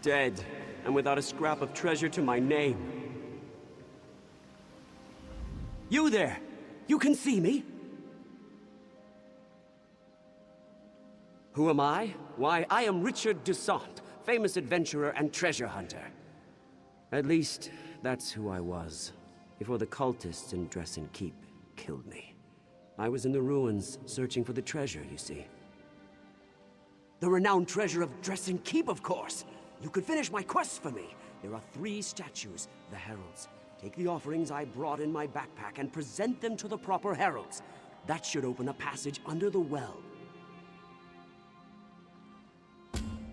Dead, and without a scrap of treasure to my name. You there! You can see me? Who am I? Why, I am Richard Dusant, famous adventurer and treasure hunter. At least, that's who I was, before the cultists in Dress and Keep killed me. I was in the ruins, searching for the treasure, you see. The renowned treasure of Dress and Keep, of course! You could finish my quest for me. There are 3 statues, the heralds. Take the offerings I brought in my backpack and present them to the proper heralds. That should open a passage under the well.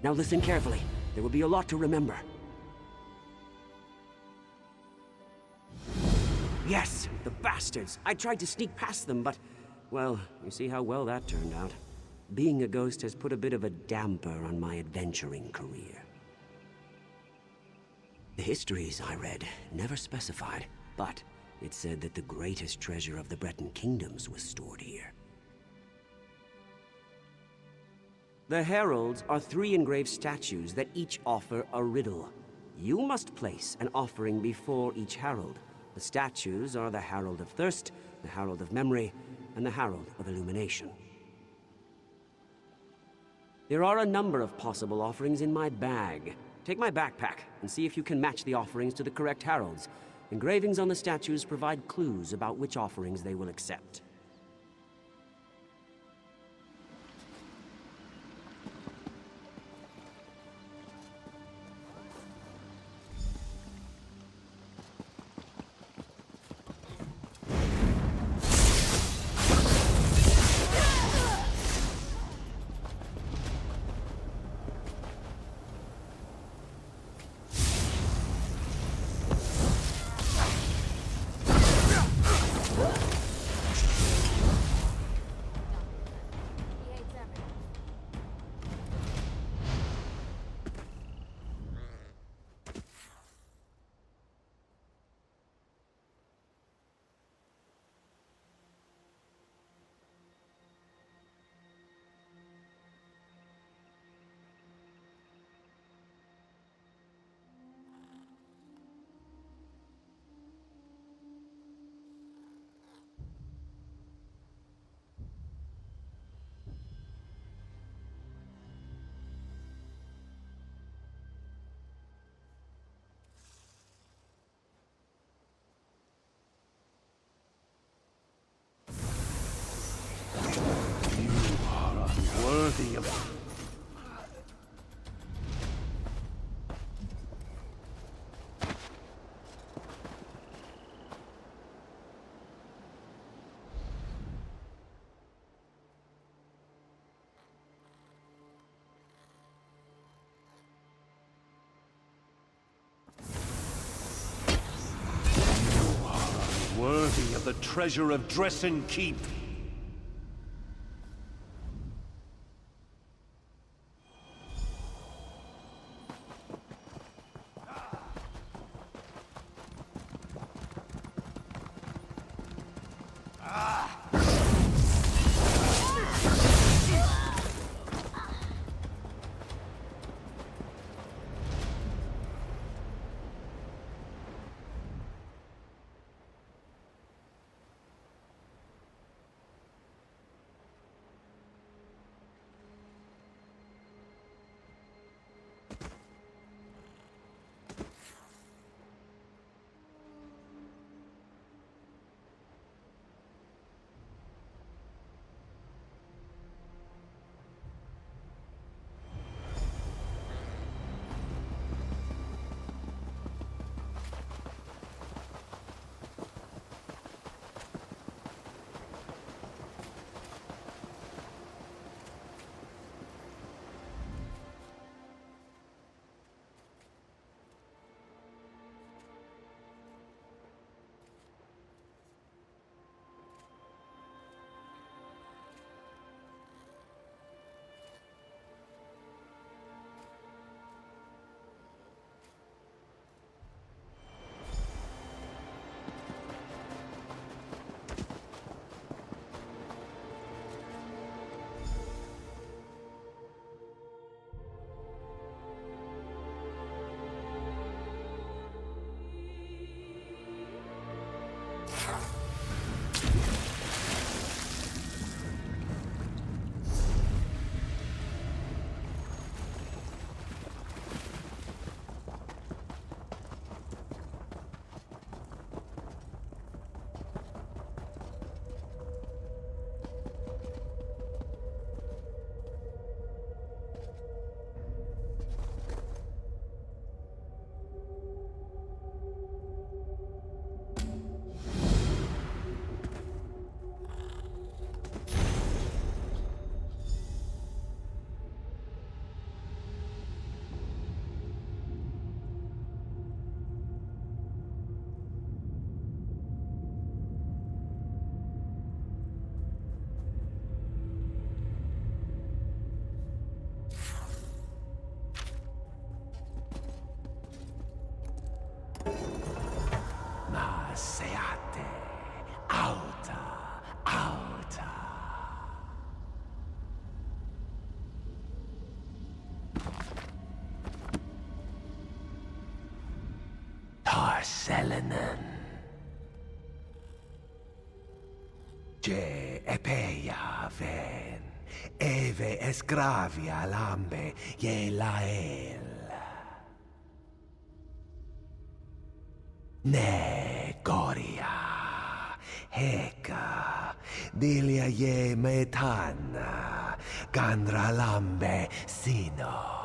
Now listen carefully. There will be a lot to remember. Yes, the bastards! I tried to sneak past them, but... well, you see how well that turned out. Being a ghost has put a bit of a damper on my adventuring career. The histories I read never specified, but it said that the greatest treasure of the Breton kingdoms was stored here. The heralds are 3 engraved statues that each offer a riddle. You must place an offering before each herald. The statues are the Herald of Thirst, the Herald of Memory, and the Herald of Illumination. There are a number of possible offerings in my bag. Take my backpack and see if you can match the offerings to the correct heralds. Engravings on the statues provide clues about which offerings they will accept. Worthy of... worthy of the treasure of Dress and Keep. seate, auta, auta. Tarselinen. Je epeia ven, eve esgravia lambe ye lael. Ne goria, heka, dilia ye metana, gandra lambe sino.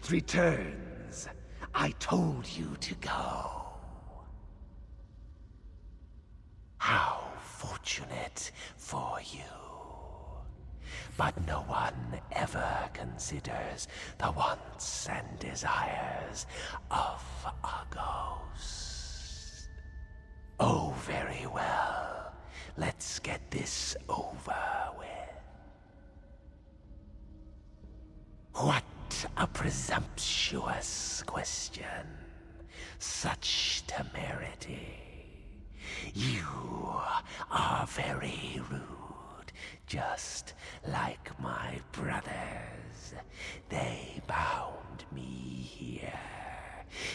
Returns. I told you to go. How fortunate for you. But no one ever considers the wants and desires of a ghost. Oh, very well. Let's get this over with. What a presumptuous question. Such temerity. You are very rude, just like my brothers. They bound me here.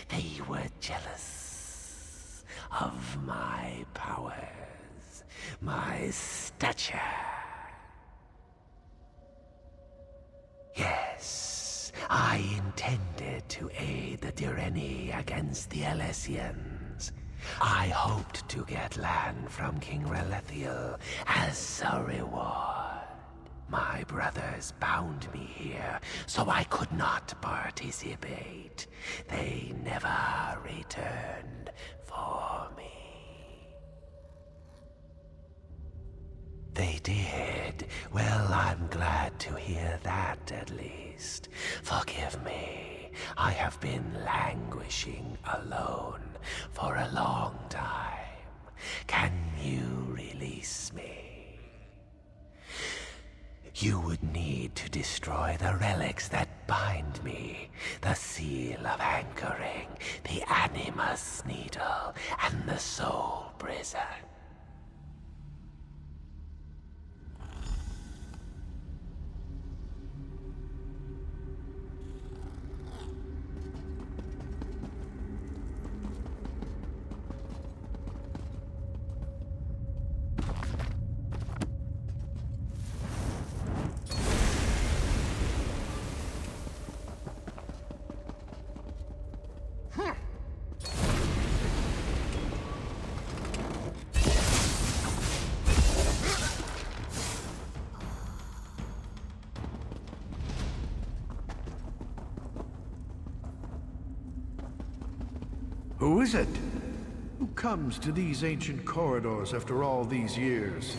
They were jealous of my powers, my stature. Yes, I intended to aid the Direni against the Alessians. I hoped to get land from King Relethiel as a reward. My brothers bound me here, so I could not participate. They never returned for me. They did. Well, I'm glad to hear that, at least. Forgive me. I have been languishing alone for a long time. Can you release me? You would need to destroy the relics that bind me. The seal of anchoring, the animus needle, and the soul prison. Who is it? Who comes to these ancient corridors after all these years?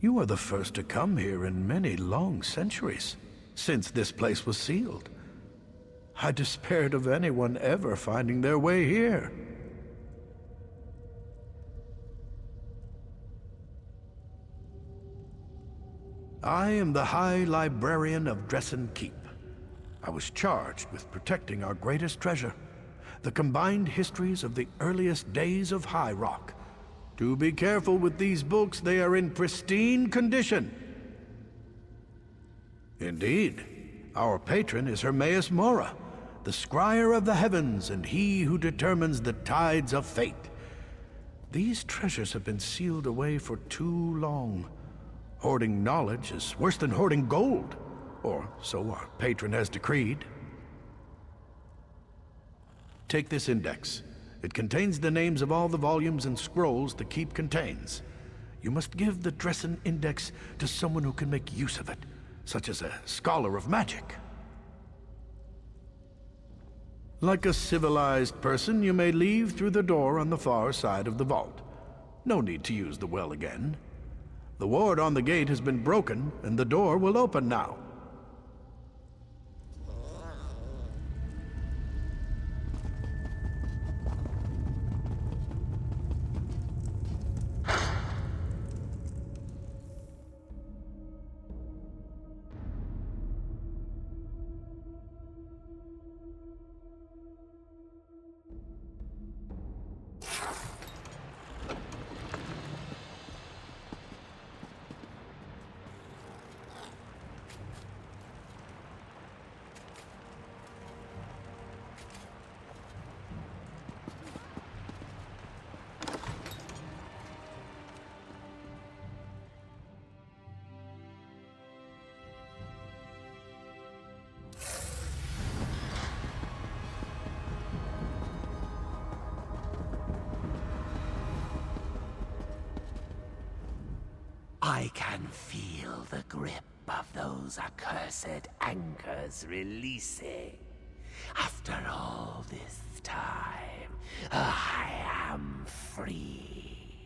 You are the first to come here in many long centuries, since this place was sealed. I despaired of anyone ever finding their way here. I am the High Librarian of Dresden Keep. I was charged with protecting our greatest treasure, the combined histories of the earliest days of High Rock. Do be careful with these books, they are in pristine condition. Indeed, our patron is Hermaeus Mora, the scryer of the heavens and he who determines the tides of fate. These treasures have been sealed away for too long. Hoarding knowledge is worse than hoarding gold, or so our patron has decreed. Take this index. It contains the names of all the volumes and scrolls the keep contains. You must give the Dressen Index to someone who can make use of it, such as a scholar of magic. Like a civilized person, you may leave through the door on the far side of the vault. No need to use the well again. The ward on the gate has been broken, and the door will open now. I can feel the grip of those accursed anchors releasing. After all this time, I am free.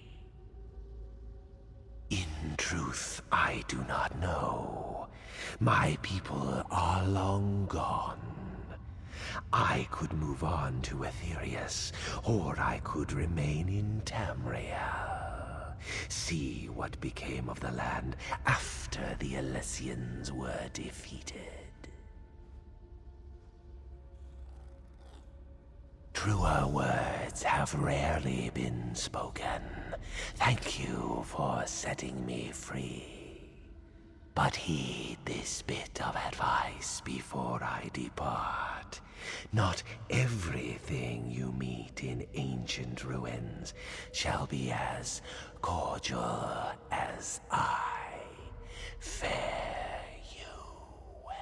In truth, I do not know. My people are long gone. I could move on to Aetherius, or I could remain in Tamriel. See what became of the land after the Alessians were defeated. Truer words have rarely been spoken. Thank you for setting me free. But heed this bit of advice before I depart. Not everything you meet in ancient ruins shall be as cordial as I. Fare you well.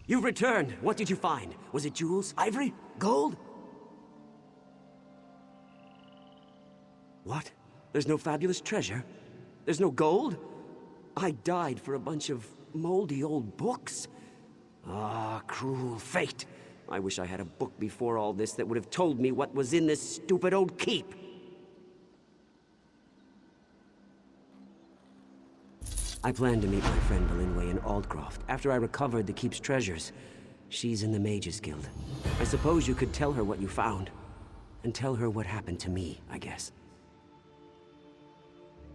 You've returned. What did you find? Was it jewels? Ivory? Gold? What? There's no fabulous treasure? There's no gold? I died for a bunch of moldy old books? Ah, cruel fate. I wish I had a book before all this that would have told me what was in this stupid old keep. I plan to meet my friend Belinway in Aldcroft after I recovered the keep's treasures. She's in the Mages Guild. I suppose you could tell her what you found. And tell her what happened to me, I guess.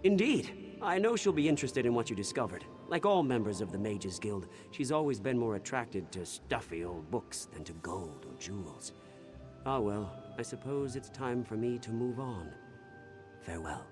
Indeed. I know she'll be interested in what you discovered. Like all members of the Mages Guild, she's always been more attracted to stuffy old books than to gold or jewels. Ah well, I suppose it's time for me to move on. Farewell.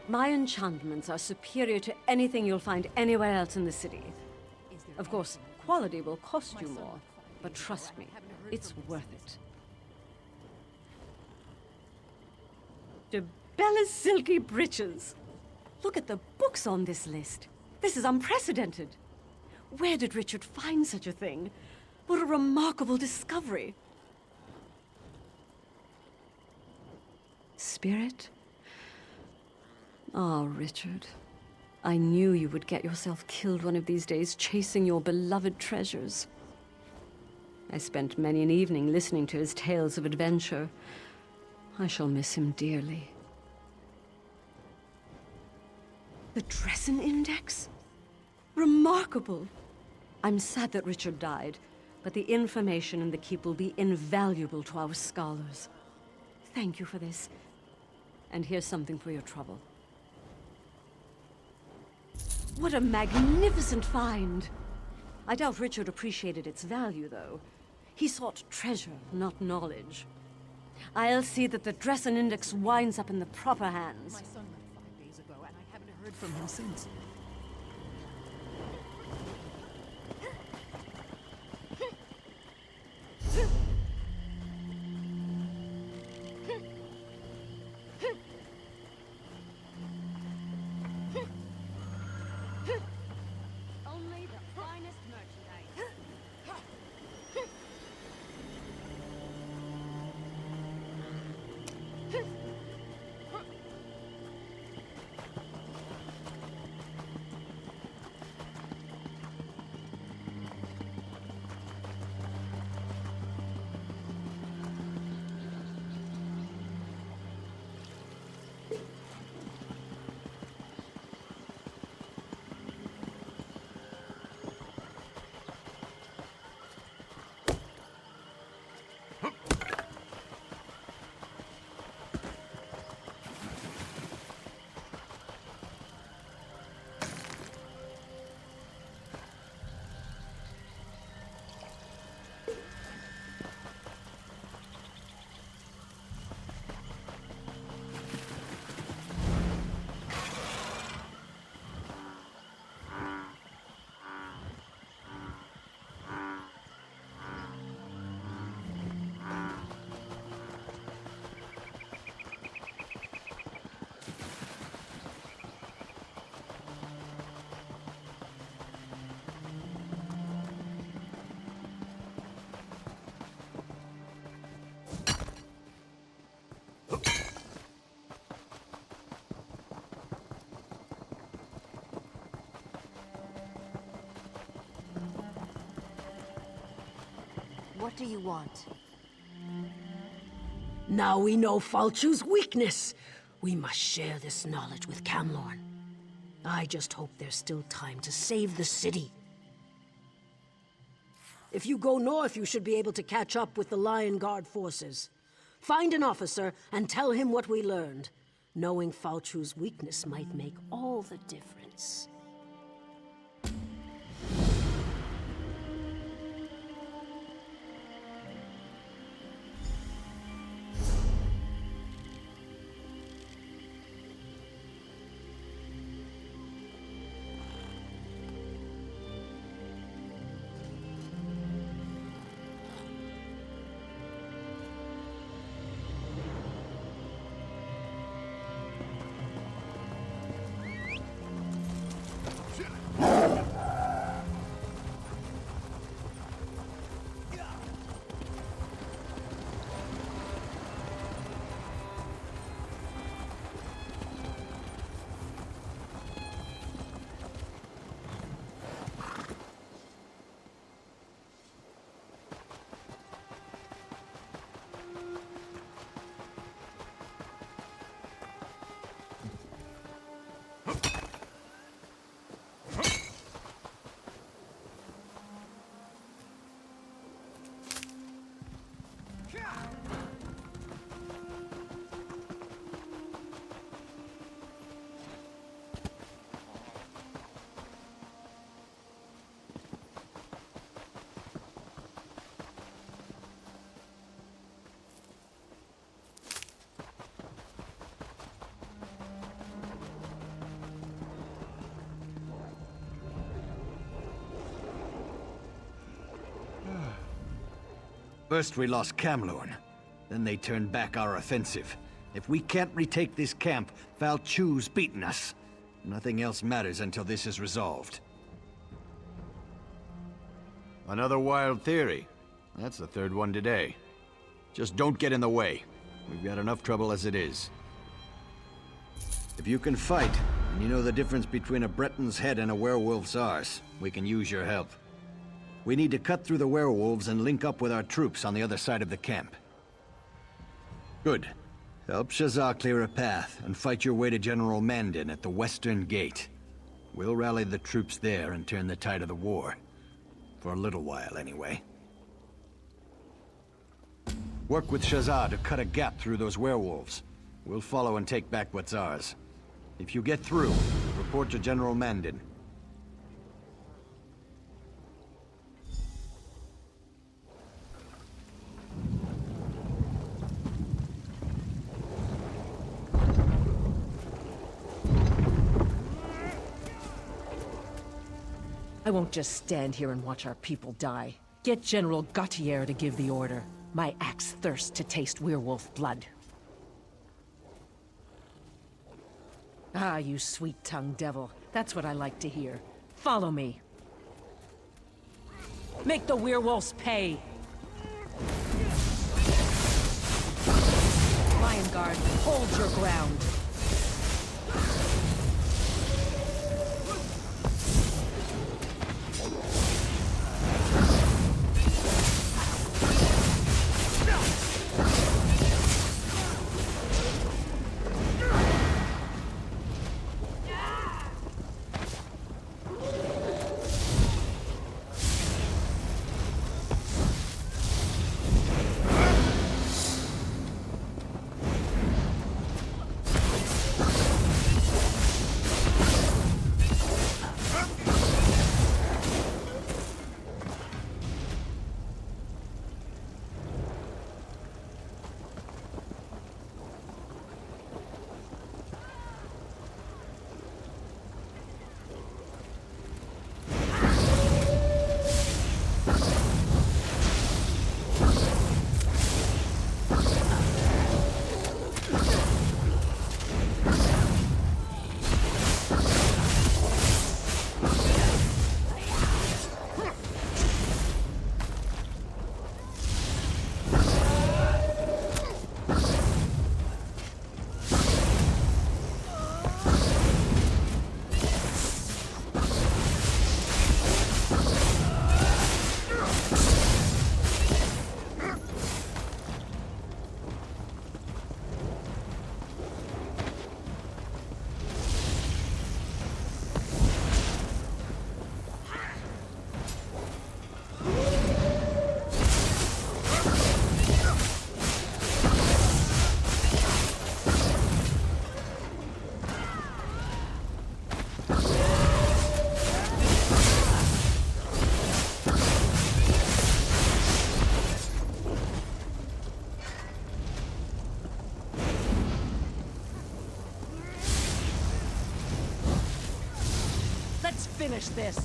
My enchantments are superior to anything you'll find anywhere else in the city. Of course, quality will cost you more, but trust me, it's worth it. Debella's silky breeches. Look at the books on this list. This is unprecedented. Where did Richard find such a thing? What a remarkable discovery. Spirit? Ah, Richard. I knew you would get yourself killed one of these days chasing your beloved treasures. I spent many an evening listening to his tales of adventure. I shall miss him dearly. The Dressen Index? Remarkable! I'm sad that Richard died, but the information in the keep will be invaluable to our scholars. Thank you for this. And here's something for your trouble. What a magnificent find! I doubt Richard appreciated its value, though. He sought treasure, not knowledge. I'll see that the Dressen Index winds up in the proper hands. My son left 5 days ago, and I haven't heard from him since. Only the finest merchandise. What do you want? Now we know Falchu's weakness. We must share this knowledge with Camlorn. I just hope there's still time to save the city. If you go north, you should be able to catch up with the Lion Guard forces. Find an officer and tell him what we learned. Knowing Falchu's weakness might make all the difference. First we lost Camlorn, then they turned back our offensive. If we can't retake this camp, Valchu's beaten us. Nothing else matters until this is resolved. Another wild theory. That's the third one today. Just don't get in the way. We've got enough trouble as it is. If you can fight, and you know the difference between a Breton's head and a werewolf's arse, we can use your help. We need to cut through the werewolves and link up with our troops on the other side of the camp. Good. Help Shazar clear a path and fight your way to General Mandin at the Western Gate. We'll rally the troops there and turn the tide of the war. For a little while, anyway. Work with Shazar to cut a gap through those werewolves. We'll follow and take back what's ours. If you get through, report to General Mandin. I won't just stand here and watch our people die. Get General Gautier to give the order. My axe thirsts to taste werewolf blood. Ah, you sweet-tongued devil. That's what I like to hear. Follow me. Make the werewolves pay! Lion Guard, hold your ground. Finish this.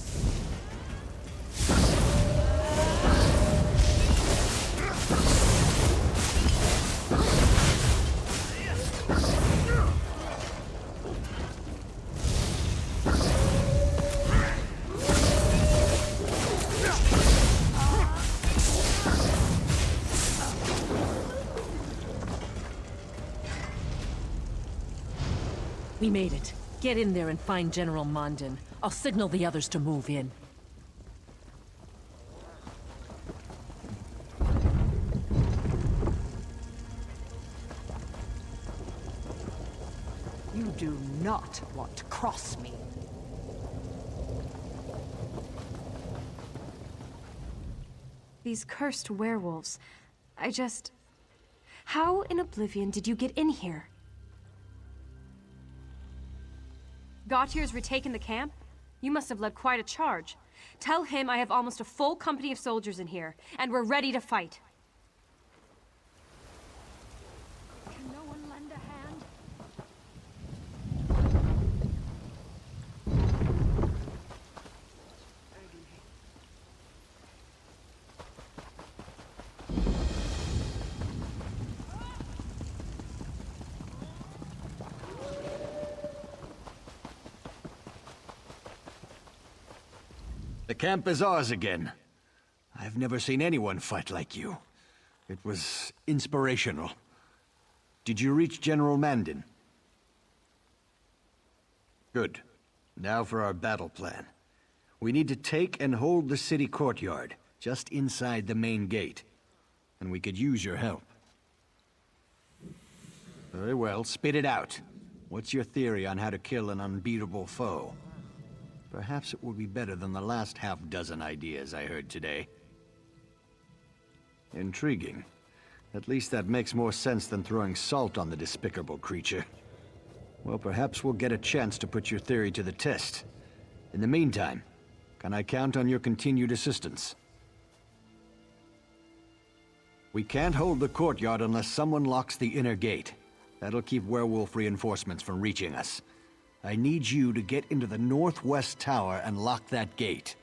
We made it. Get in there and find General Mandin. I'll signal the others to move in. You do not want to cross me. These cursed werewolves. How in Oblivion did you get in here? Gautier's retaken the camp? You must have led quite a charge. Tell him I have almost a full company of soldiers in here, and we're ready to fight. Can no one lend a hand? The camp is ours again. I've never seen anyone fight like you. It was inspirational. Did you reach General Mandin? Good. Now for our battle plan. We need to take and hold the city courtyard, just inside the main gate. And we could use your help. Very well, spit it out. What's your theory on how to kill an unbeatable foe? Perhaps it will be better than the last half-dozen ideas I heard today. Intriguing. At least that makes more sense than throwing salt on the despicable creature. Well, perhaps we'll get a chance to put your theory to the test. In the meantime, can I count on your continued assistance? We can't hold the courtyard unless someone locks the inner gate. That'll keep werewolf reinforcements from reaching us. I need you to get into the northwest tower and lock that gate.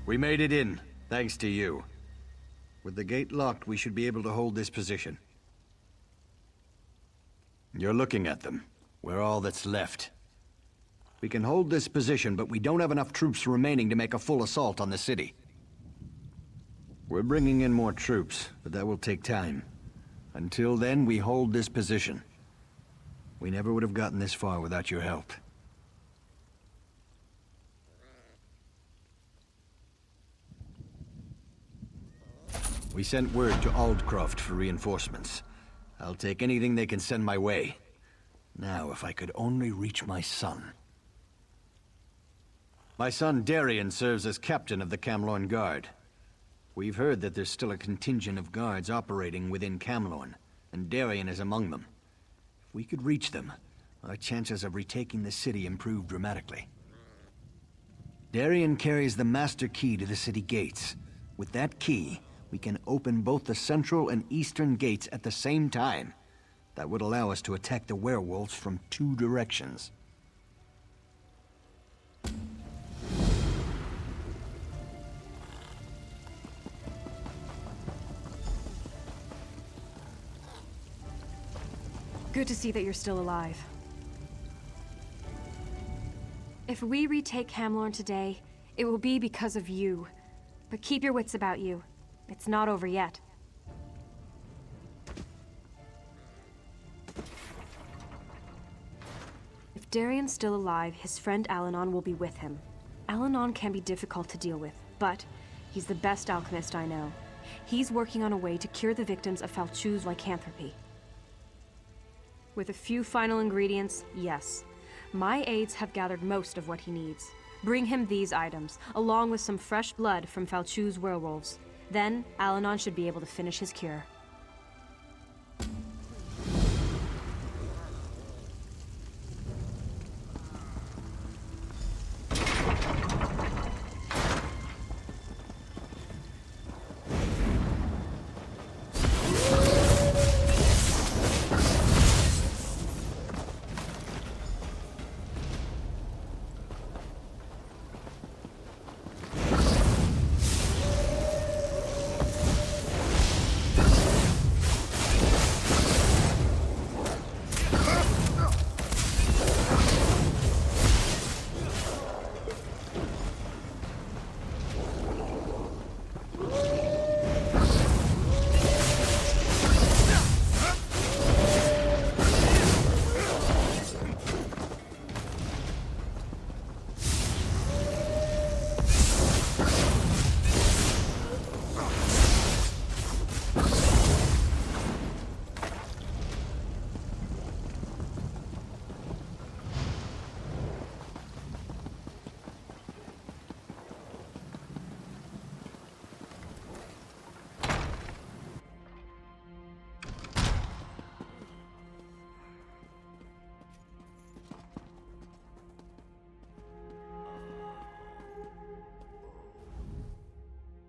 We made it in, thanks to you. With the gate locked, we should be able to hold this position. You're looking at them. We're all that's left. We can hold this position, but we don't have enough troops remaining to make a full assault on the city. We're bringing in more troops, but that will take time. Until then, we hold this position. We never would have gotten this far without your help. We sent word to Aldcroft for reinforcements. I'll take anything they can send my way. Now, if I could only reach my son. My son Darian serves as captain of the Camlorn Guard. We've heard that there's still a contingent of guards operating within Camlorn, and Darian is among them. If we could reach them, our chances of retaking the city improve dramatically. Darian carries the master key to the city gates. With that key, we can open both the central and eastern gates at the same time. That would allow us to attack the werewolves from 2 directions. Good to see that you're still alive. If we retake Camlorn today, it will be because of you. But keep your wits about you. It's not over yet. If Darian's still alive, his friend Alanon will be with him. Alanon can be difficult to deal with, but he's the best alchemist I know. He's working on a way to cure the victims of Falchu's lycanthropy. With a few final ingredients, yes. My aides have gathered most of what he needs. Bring him these items, along with some fresh blood from Falchu's werewolves. Then, Al-Anon should be able to finish his cure.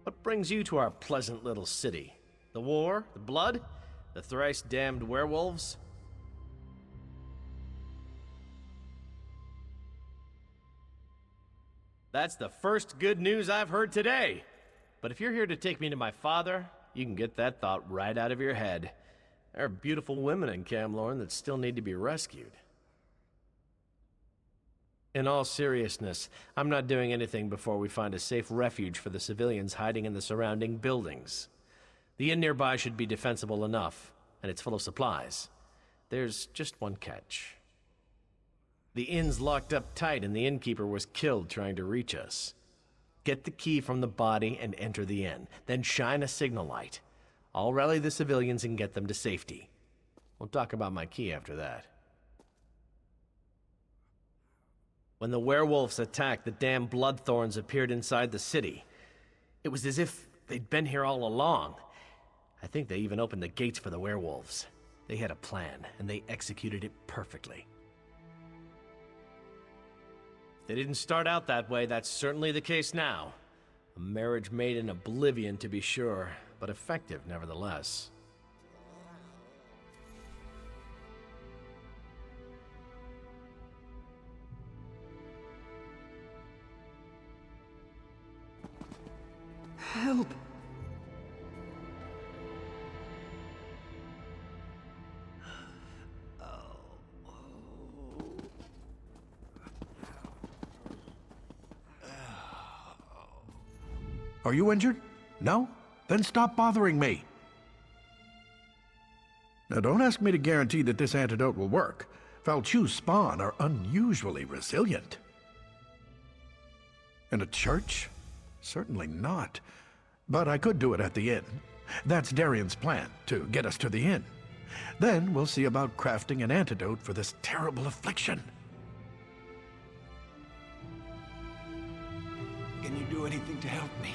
What brings you to our pleasant little city? The war? The blood? The thrice-damned werewolves? That's the first good news I've heard today. But if you're here to take me to my father, you can get that thought right out of your head. There are beautiful women in Camlorn that still need to be rescued. In all seriousness, I'm not doing anything before we find a safe refuge for the civilians hiding in the surrounding buildings. The inn nearby should be defensible enough, and it's full of supplies. There's just one catch. The inn's locked up tight, and the innkeeper was killed trying to reach us. Get the key from the body and enter the inn, then shine a signal light. I'll rally the civilians and get them to safety. We'll talk about my key after that. When the werewolves attacked, the damn bloodthorns appeared inside the city. It was as if they'd been here all along. I think they even opened the gates for the werewolves. They had a plan, and they executed it perfectly. If they didn't start out that way, that's certainly the case now. A marriage made in oblivion, to be sure, but effective nevertheless. Help! Are you injured? No? Then stop bothering me. Now don't ask me to guarantee that this antidote will work. Falchu's spawn are unusually resilient. In a church? Certainly not. But I could do it at the inn. That's Darian's plan, to get us to the inn. Then we'll see about crafting an antidote for this terrible affliction. Can you do anything to help me?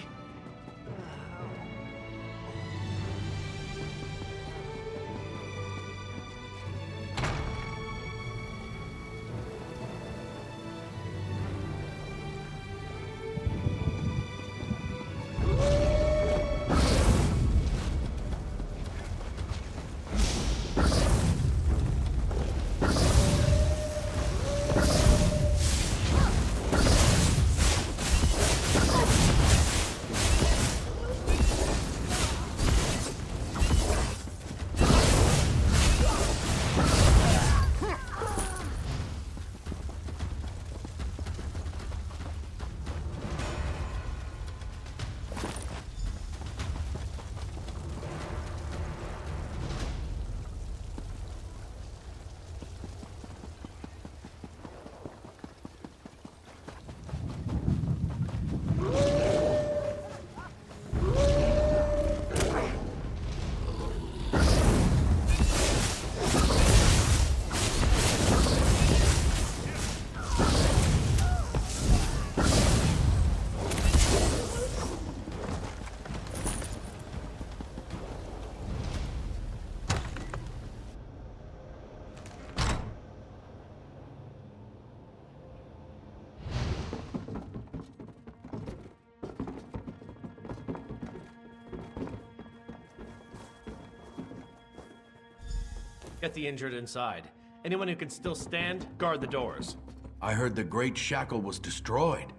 Get the injured inside. Anyone who can still stand, guard the doors. I heard the Great Shackle was destroyed.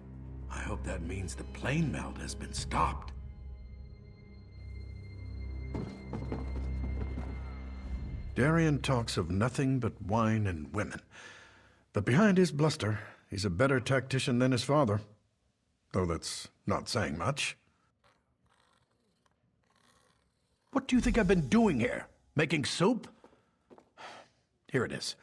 I hope that means the plane melt has been stopped. Darian talks of nothing but wine and women. But behind his bluster, he's a better tactician than his father. Though that's not saying much. What do you think I've been doing here? Making soup? Here it is.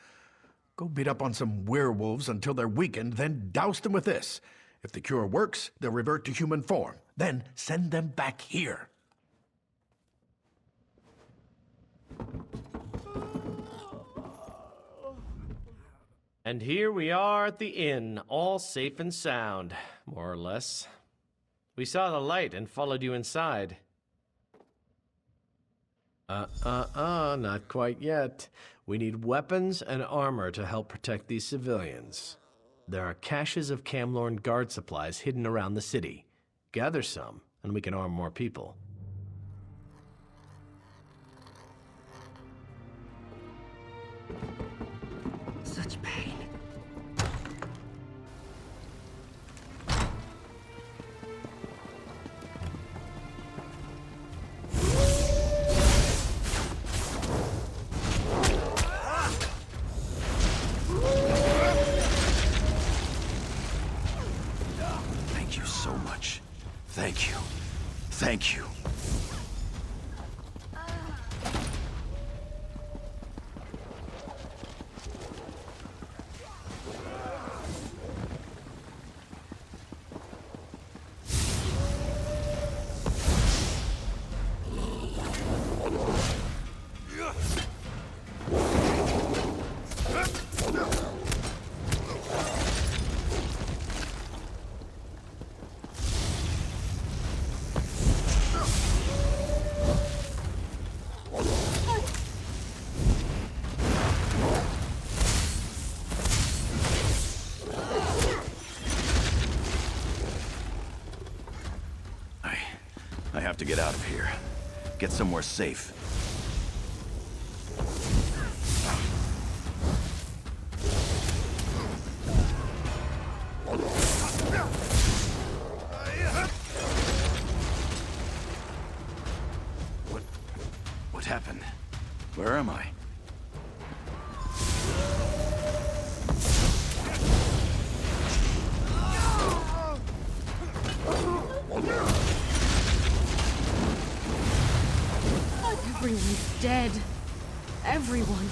Go beat up on some werewolves until they're weakened, then douse them with this. If the cure works, they'll revert to human form. Then send them back here. And here we are at the inn, all safe and sound, more or less. We saw the light and followed you inside. Not quite yet. We need weapons and armor to help protect these civilians. There are caches of Camlorn guard supplies hidden around the city. Gather some, and we can arm more people. Such pain. Thank you so much. Thank you. Thank you. I have to get out of here. Get somewhere safe. What happened? Where am I? Everyone's dead. Everyone.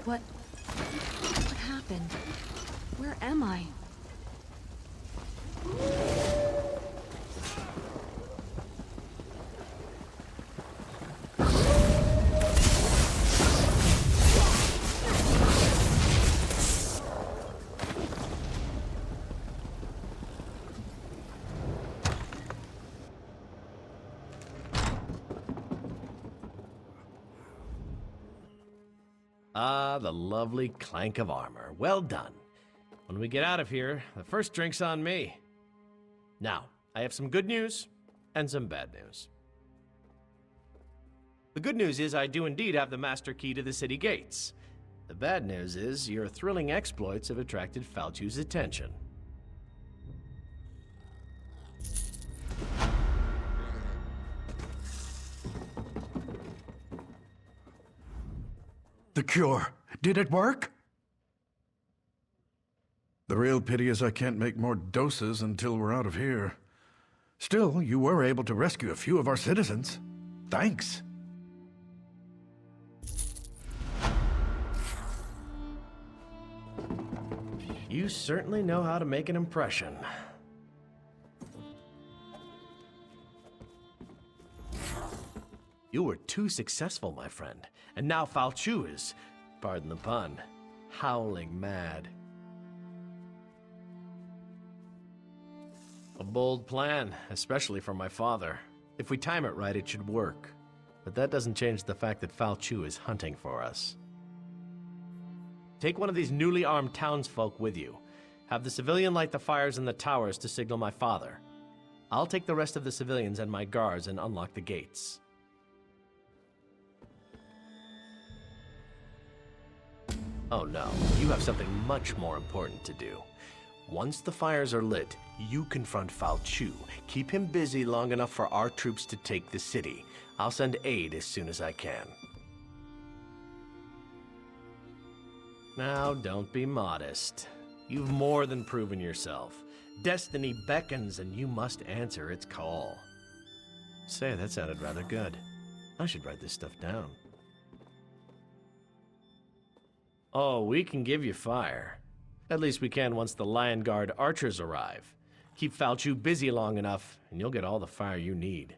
What happened? Where am I? Ah, the lovely clank of armor. Well done. When we get out of here, the first drink's on me. Now, I have some good news and some bad news. The good news is I do indeed have the master key to the city gates. The bad news is your thrilling exploits have attracted Falchu's attention. The cure. Did it work? The real pity is I can't make more doses until we're out of here. Still, you were able to rescue a few of our citizens. Thanks. You certainly know how to make an impression. You were too successful, my friend. And now Falchu is, pardon the pun, howling mad. A bold plan, especially for my father. If we time it right, it should work. But that doesn't change the fact that Falchu is hunting for us. Take one of these newly armed townsfolk with you. Have the civilian light the fires in the towers to signal my father. I'll take the rest of the civilians and my guards and unlock the gates. Oh no, you have something much more important to do. Once the fires are lit, you confront Falchu. Keep him busy long enough for our troops to take the city. I'll send aid as soon as I can. Now, don't be modest. You've more than proven yourself. Destiny beckons and you must answer its call. Say, that sounded rather good. I should write this stuff down. Oh, we can give you fire. At least we can once the Lion Guard archers arrive. Keep Falchu busy long enough, and you'll get all the fire you need.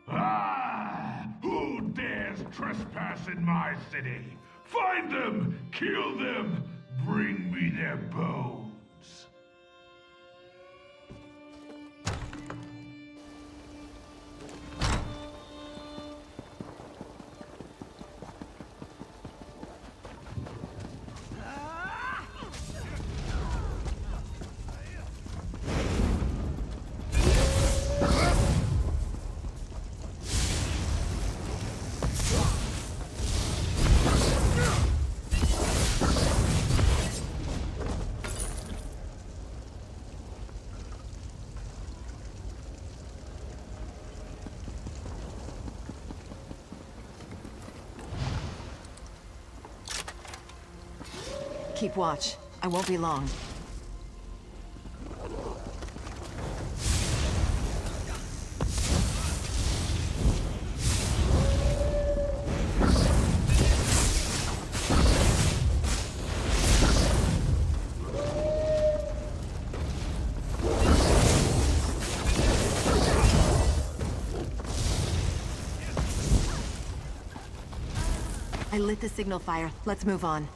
Ah! Who dares trespass in my city? Find them! Kill them! Bring me their bones! Keep watch. I won't be long. I lit the signal fire. Let's move on.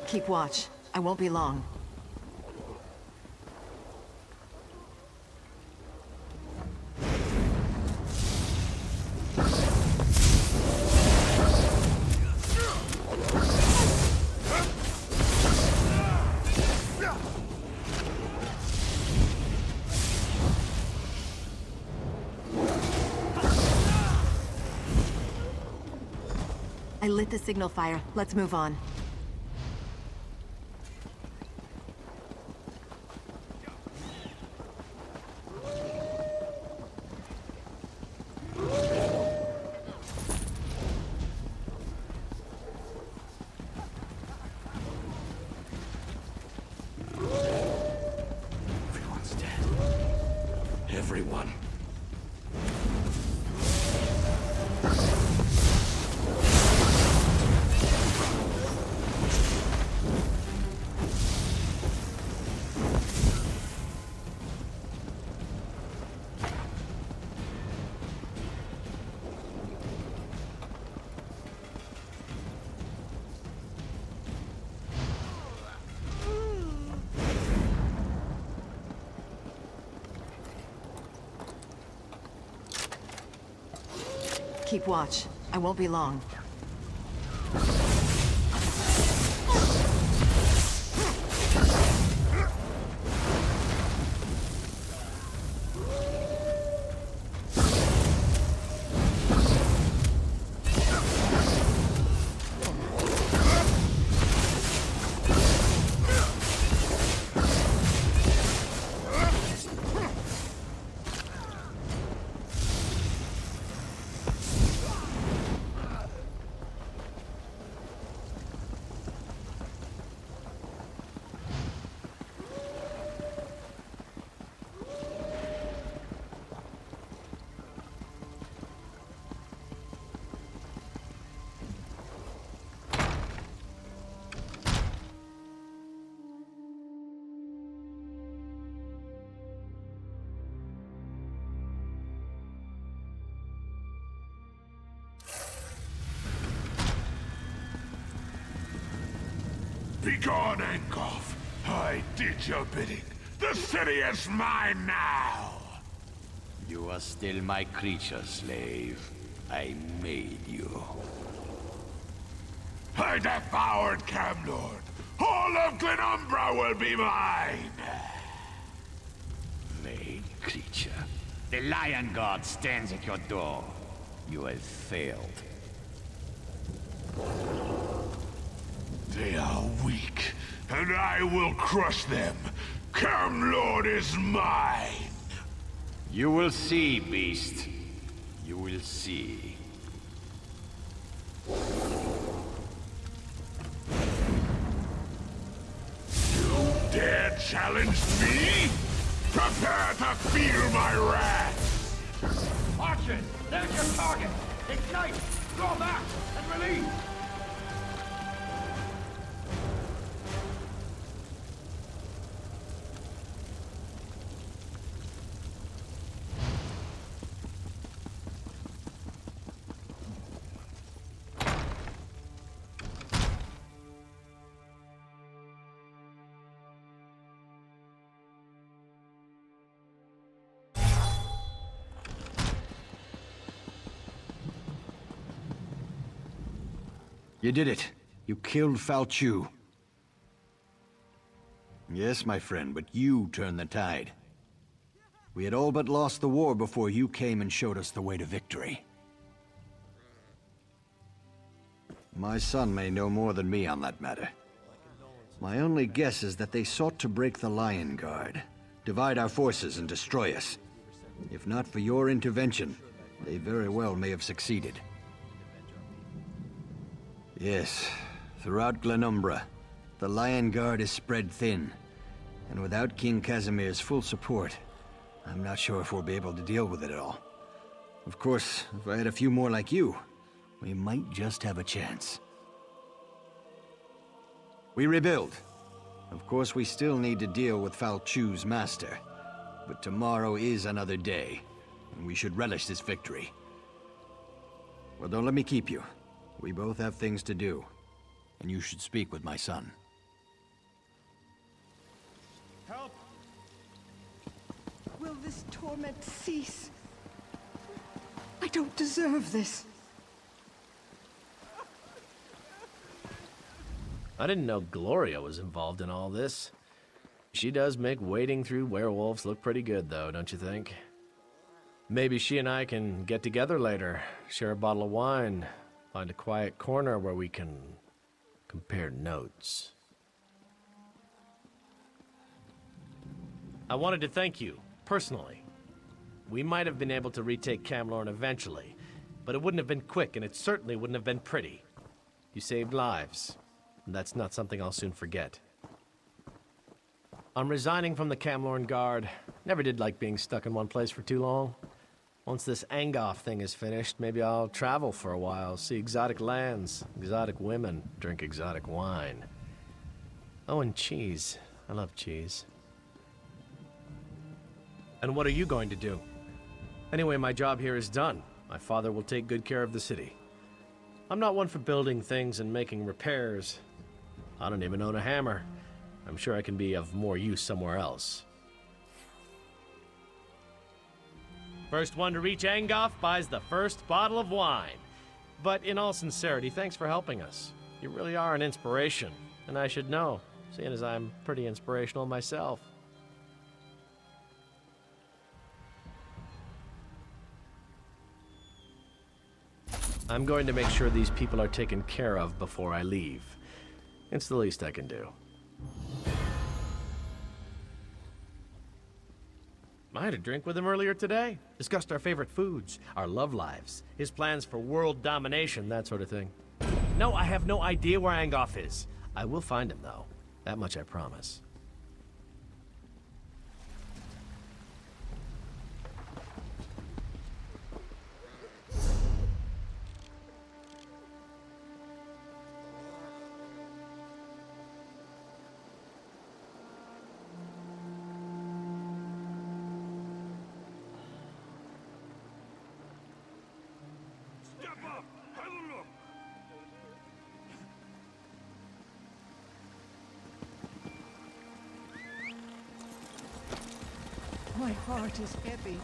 Keep watch. I won't be long. I lit the signal fire. Let's move on. Everyone's dead. Everyone. Keep watch. I won't be long. Begone, Ankoff. I did your bidding. The city is mine now! You are still my creature, slave. I made you. I devoured Camlorn. All of Glenumbra will be mine! Made creature. The Lion God stands at your door. You have failed. They are weak, and I will crush them. Camlorn is mine! You will see, beast. You will see. You dare challenge me? Prepare to feel my wrath! Watch it! There's your target! Ignite! Draw back! And release! You did it. You killed Falchu. Yes, my friend, but you turned the tide. We had all but lost the war before you came and showed us the way to victory. My son may know more than me on that matter. My only guess is that they sought to break the Lion Guard, divide our forces and destroy us. If not for your intervention, they very well may have succeeded. Yes, throughout Glenumbra, the Lion Guard is spread thin. And without King Casimir's full support, I'm not sure if we'll be able to deal with it at all. Of course, if I had a few more like you, we might just have a chance. We rebuild. Of course, we still need to deal with Falchu's master. But tomorrow is another day, and we should relish this victory. Well, don't let me keep you. We both have things to do, and you should speak with my son. Help! Will this torment cease? I don't deserve this. I didn't know Gloria was involved in all this. She does make wading through werewolves look pretty good, though, don't you think? Maybe she and I can get together later, share a bottle of wine, find a quiet corner where we can compare notes. I wanted to thank you, personally. We might have been able to retake Camlorn eventually, but it wouldn't have been quick, and it certainly wouldn't have been pretty. You saved lives, and that's not something I'll soon forget. I'm resigning from the Camlorn Guard. Never did like being stuck in one place for too long. Once this Angoff thing is finished, maybe I'll travel for a while, see exotic lands, exotic women, drink exotic wine. Oh, and cheese. I love cheese. And what are you going to do? Anyway, my job here is done. My father will take good care of the city. I'm not one for building things and making repairs. I don't even own a hammer. I'm sure I can be of more use somewhere else. First one to reach Angoff buys the first bottle of wine. But in all sincerity, thanks for helping us. You really are an inspiration, and I should know, seeing as I'm pretty inspirational myself. I'm going to make sure these people are taken care of before I leave. It's the least I can do. I had a drink with him earlier today. Discussed our favorite foods, our love lives, his plans for world domination, that sort of thing. No, I have no idea where Angoff is. I will find him, though. That much I promise. My heart is heavy.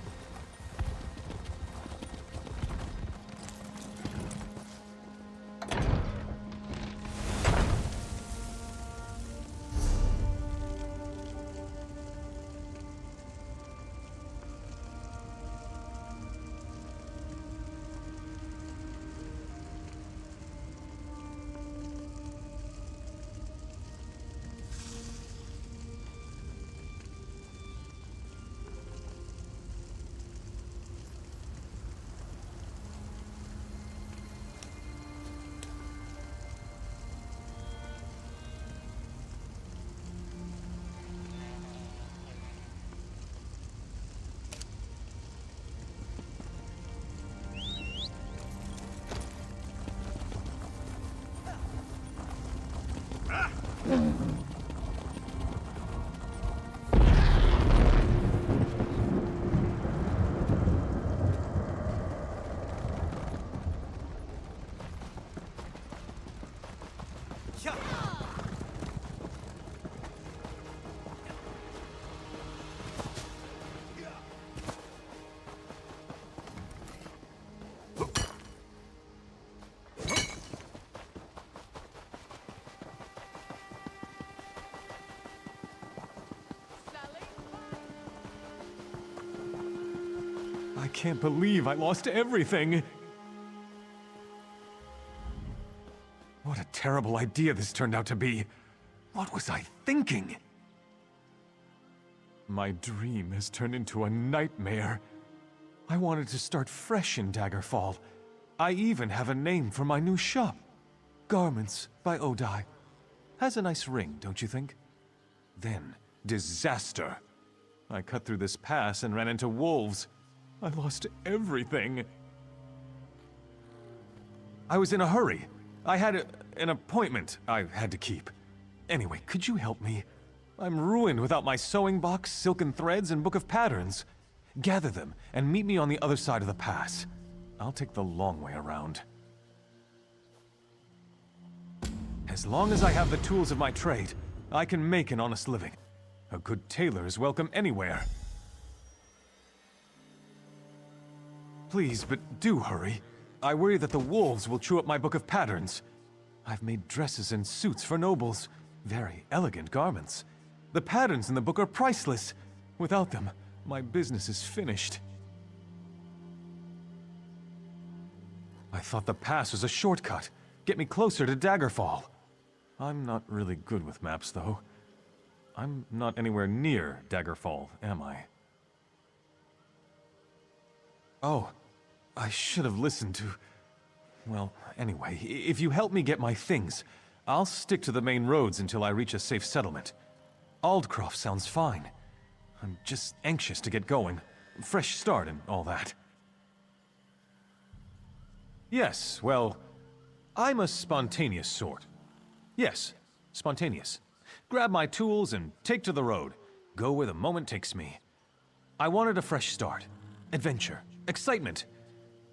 I can't believe I lost everything! What a terrible idea this turned out to be! What was I thinking? My dream has turned into a nightmare. I wanted to start fresh in Daggerfall. I even have a name for my new shop. Garments by Odai. Has a nice ring, don't you think? Then, disaster. I cut through this pass and ran into wolves. I lost everything. I was in a hurry. I had an appointment I had to keep. Anyway, could you help me? I'm ruined without my sewing box, silken threads, and book of patterns. Gather them and meet me on the other side of the pass. I'll take the long way around. As long as I have the tools of my trade, I can make an honest living. A good tailor is welcome anywhere. Please, but do hurry. I worry that the wolves will chew up my book of patterns. I've made dresses and suits for nobles. Very elegant garments. The patterns in the book are priceless. Without them, my business is finished. I thought the pass was a shortcut. Get me closer to Daggerfall. I'm not really good with maps, though. I'm not anywhere near Daggerfall, am I? Oh, I should have listened to... Well, anyway, if you help me get my things, I'll stick to the main roads until I reach a safe settlement. Aldcroft sounds fine. I'm just anxious to get going. Fresh start and all that. Yes, well, I'm a spontaneous sort. Yes, spontaneous. Grab my tools and take to the road. Go where the moment takes me. I wanted a fresh start. Adventure. Excitement.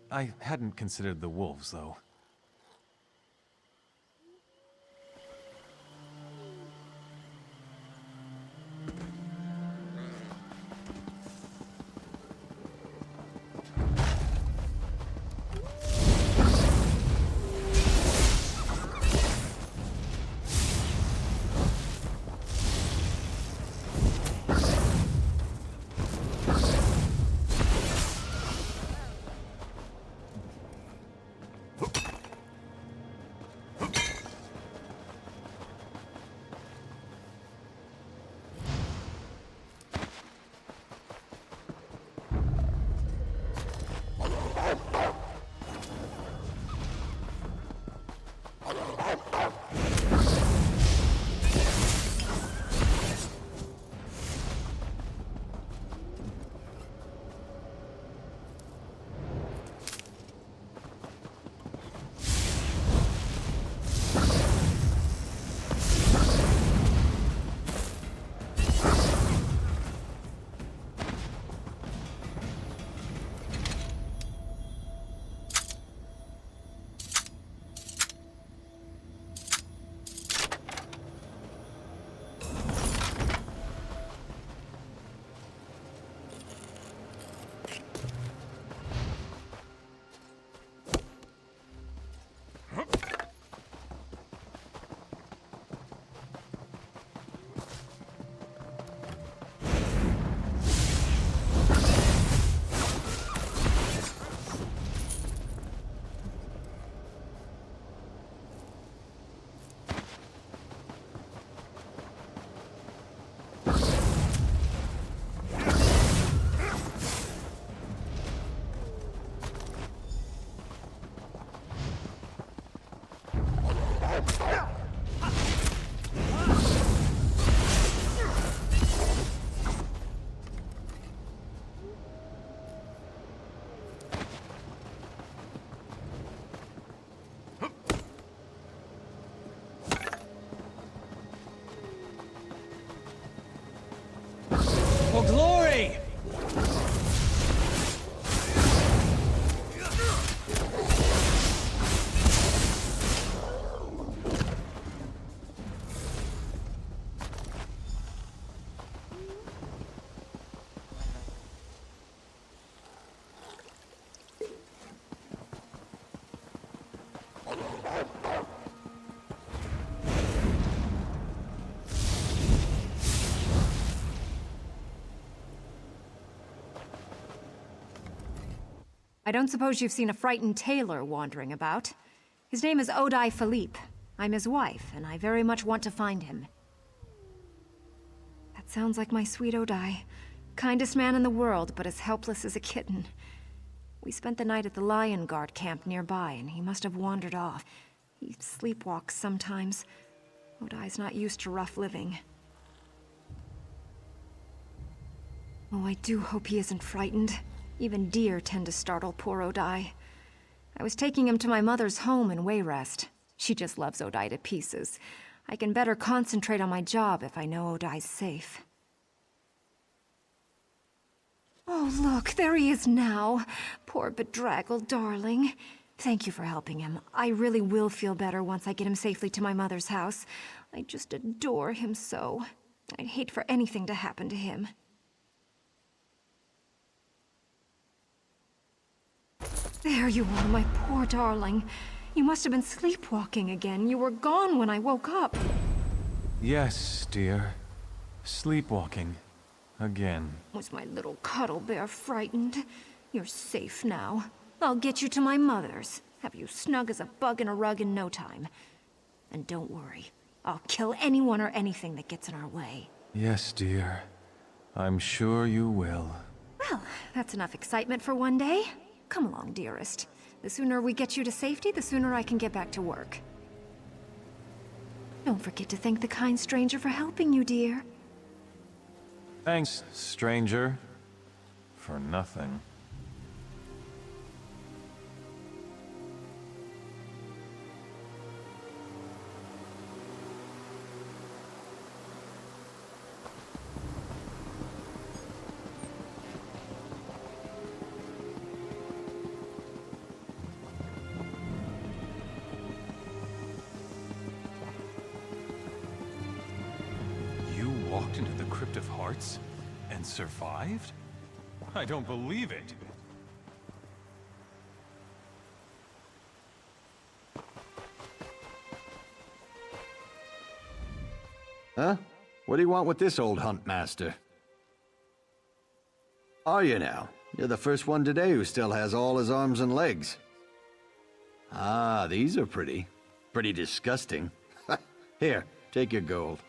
I hadn't considered the wolves, though. For glory! I don't suppose you've seen a frightened tailor wandering about. His name is Odai Philippe. I'm his wife, and I very much want to find him. That sounds like my sweet Odai. Kindest man in the world, but as helpless as a kitten. We spent the night at the Lion Guard camp nearby, and he must have wandered off. He sleepwalks sometimes. Odai's not used to rough living. Oh, I do hope he isn't frightened. Even deer tend to startle poor Odai. I was taking him to my mother's home in Wayrest. She just loves Odai to pieces. I can better concentrate on my job if I know Odai's safe. Oh, look, there he is now. Poor bedraggled darling. Thank you for helping him. I really will feel better once I get him safely to my mother's house. I just adore him so. I'd hate for anything to happen to him. There you are, my poor darling. You must have been sleepwalking again. You were gone when I woke up. Yes, dear. Sleepwalking. Again. Was my little cuddle bear frightened? You're safe now. I'll get you to my mother's. Have you snug as a bug in a rug in no time. And don't worry. I'll kill anyone or anything that gets in our way. Yes, dear. I'm sure you will. Well, that's enough excitement for one day. Come along, dearest. The sooner we get you to safety, the sooner I can get back to work. Don't forget to thank the kind stranger for helping you, dear. Thanks, stranger. For nothing. walked into the Crypt of Hearts and survived? I don't believe it. Huh? What do you want with this old hunt master? Are you now? You're the first one today who still has all his arms and legs. Ah, these are pretty disgusting. Here, take your gold.